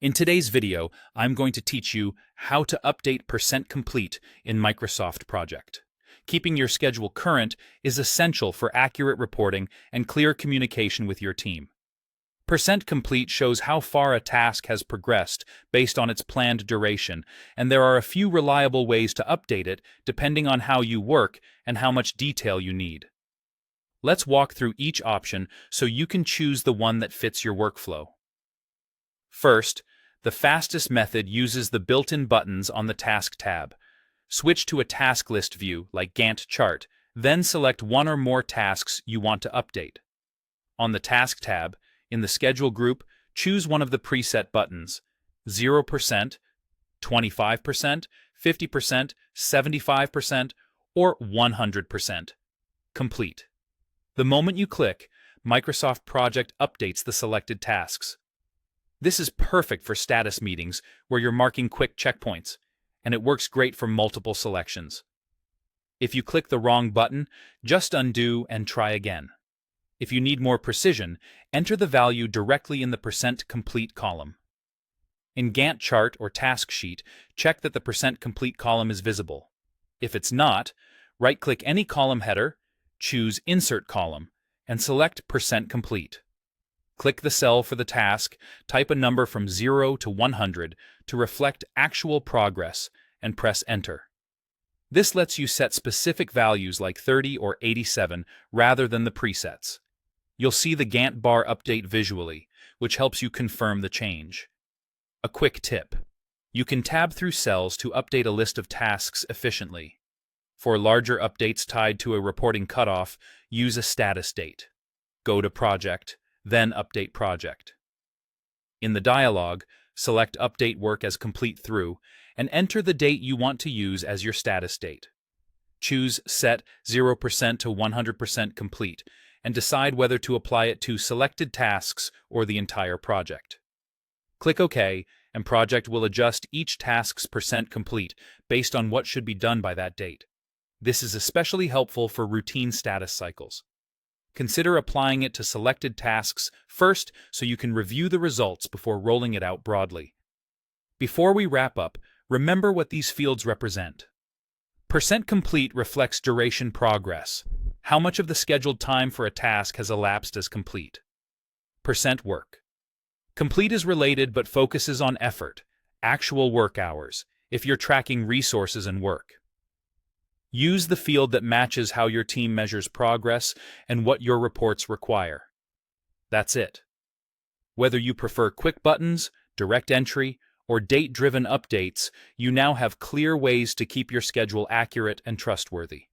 In today's video, I'm going to teach you how to update percent complete in Microsoft Project. Keeping your schedule current is essential for accurate reporting and clear communication with your team. Percent complete shows how far a task has progressed based on its planned duration, and there are a few reliable ways to update it depending on how you work and how much detail you need. Let's walk through each option so you can choose the one that fits your workflow. First, the fastest method uses the built-in buttons on the Task tab. Switch to a task list view like Gantt chart, then select one or more tasks you want to update. On the Task tab, in the Schedule group, choose one of the preset buttons: 0%, 25%, 50%, 75%, or 100%. Complete. The moment you click, Microsoft Project updates the selected tasks. This is perfect for status meetings where you're marking quick checkpoints, and it works great for multiple selections. If you click the wrong button, just undo and try again. If you need more precision, enter the value directly in the percent complete column. In Gantt chart or task sheet, check that the percent complete column is visible. If it's not, right-click any column header, choose Insert Column, and select Percent Complete. Click the cell for the task, type a number from 0 to 100 to reflect actual progress, and press Enter. This lets you set specific values like 30 or 87 rather than the presets. You'll see the Gantt bar update visually, which helps you confirm the change. A quick tip: you can tab through cells to update a list of tasks efficiently. For larger updates tied to a reporting cutoff, use a status date. Go to Project, then Update Project. In the dialog, select Update Work as Complete Through, and enter the date you want to use as your status date. Choose Set 0% to 100% Complete, and decide whether to apply it to selected tasks or the entire project. Click OK, and Project will adjust each task's percent complete based on what should be done by that date. This is especially helpful for routine status cycles. Consider applying it to selected tasks first so you can review the results before rolling it out broadly. Before we wrap up, remember what these fields represent. Percent complete reflects duration progress, how much of the scheduled time for a task has elapsed as complete. Percent work. Complete is related but focuses on effort, actual work hours, if you're tracking resources and work. Use the field that matches how your team measures progress and what your reports require. That's it. Whether you prefer quick buttons, direct entry, or date-driven updates, you now have clear ways to keep your schedule accurate and trustworthy.